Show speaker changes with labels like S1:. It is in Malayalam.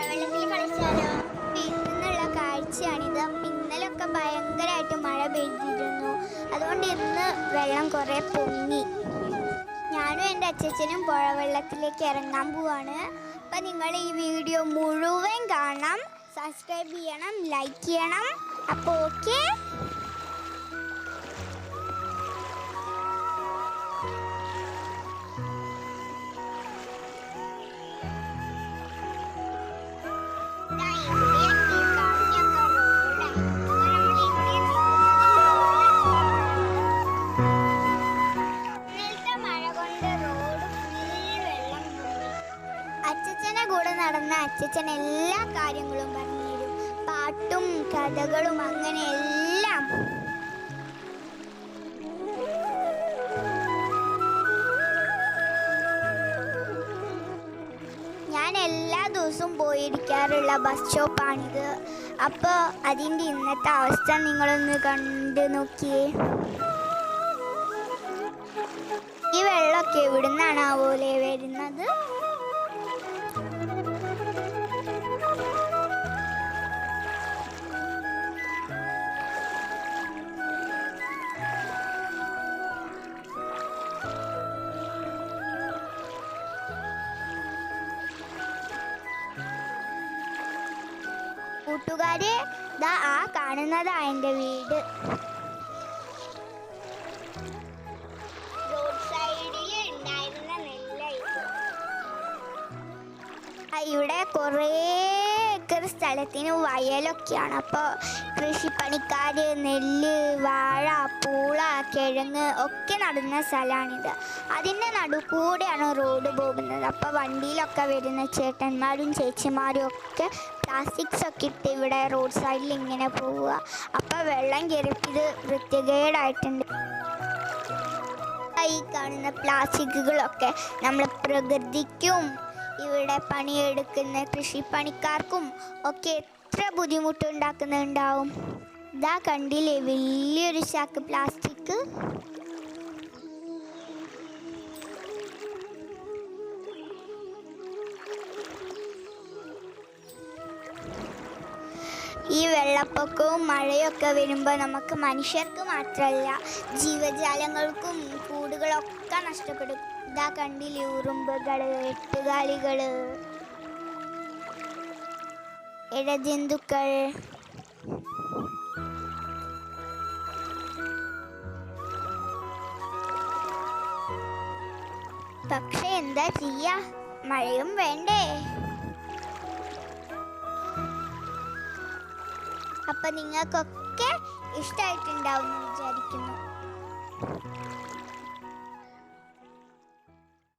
S1: മഴവെള്ളത്തിൽ കളിച്ചാലോ? വീട്ടിൽ നിന്നുള്ള കാഴ്ചയാണിത്. ഇന്നലൊക്കെ ഭയങ്കരമായിട്ട് മഴ പെയ്തിരുന്നു. അതുകൊണ്ട് ഇന്ന് വെള്ളം കുറേ പൊങ്ങി. ഞാനും എൻ്റെ അച്ഛനും പുഴവെള്ളത്തിലേക്ക് ഇറങ്ങാൻ പോവാണ്. അപ്പം നിങ്ങൾ ഈ വീഡിയോ മുഴുവൻ കാണണം, സബ്സ്ക്രൈബ് ചെയ്യണം, ലൈക്ക് ചെയ്യണം. അപ്പോൾ ഓക്കെ. അച്ഛനെ കൂടെ നടന്ന അച്ഛൻ എല്ലാ കാര്യങ്ങളും പറഞ്ഞുതരും. പാട്ടും കഥകളും അങ്ങനെ എല്ലാം. ഞാൻ എല്ലാ ദിവസവും പോയിരിക്കാറുള്ള ബസ് സ്റ്റോപ്പാണിത്. അപ്പോൾ അതിൻ്റെ ഇന്നത്തെ അവസ്ഥ നിങ്ങളൊന്ന് കണ്ടു നോക്കിയേ. ഈ വെള്ളമൊക്കെ എവിടുന്നാണ് പോലെ വരുന്നത്? കൂട്ടുകാരെ, ദാ ആ കാണുന്നതാ എൻ്റെ വീട്. റോഡ് സൈഡിൽ ഉണ്ടായിരുന്ന നെല്ലായിരുന്നു. ഇവിടെ കുറേ ഏക്കർ സ്ഥലത്തിന് വയലൊക്കെയാണ്. അപ്പോൾ കൃഷിപ്പണിക്കാർ നെല്ല്, വാഴ, പൂള, കിഴങ്ങ് ഒക്കെ നടുന്ന സ്ഥലമാണിത്. അതിൻ്റെ നടുക്കൂടെയാണ് റോഡ് പോകുന്നത്. അപ്പോൾ വണ്ടിയിലൊക്കെ വരുന്ന ചേട്ടന്മാരും ചേച്ചിമാരും ഒക്കെ പ്ലാസ്റ്റിക്സ് ഒക്കെ ഇട്ട് ഇവിടെ റോഡ് സൈഡിൽ ഇങ്ങനെ പോവുക. അപ്പോൾ വെള്ളം കയറിയത് വൃത്തികേടായിട്ടുണ്ട്. ഈ കാണുന്ന പ്ലാസ്റ്റിക്കുകളൊക്കെ നമ്മൾ പ്രകൃതിക്കും ഇവിടെ പണിയെടുക്കുന്ന കൃഷിപ്പണിക്കാർക്കും ഒക്കെ എത്ര ബുദ്ധിമുട്ടുണ്ടാക്കുന്നുണ്ടാവും. ഇതാ കണ്ടില്ലേ വലിയൊരു ചാക്ക് പ്ലാസ്റ്റിക്. ഈ വെള്ളപ്പൊക്കവും മഴയൊക്കെ വരുമ്പോൾ നമുക്ക് മനുഷ്യർക്ക് മാത്രമല്ല ജീവജാലങ്ങൾക്കും കൂടുകളൊക്കെ നഷ്ടപ്പെടും. ഇതാ കണ്ടില്ലേ ഉറുമ്പുകൾ, എട്ടുകാലികൾ, ഇഴജന്തുക്കൾ. പക്ഷെ എന്താ ചെയ്യാ, മഴയും വേണ്ടേ? അപ്പൊ നിങ്ങൾക്കൊക്കെ ഇഷ്ടമായിട്ടുണ്ടാവും എന്ന് വിചാരിക്കുന്നു.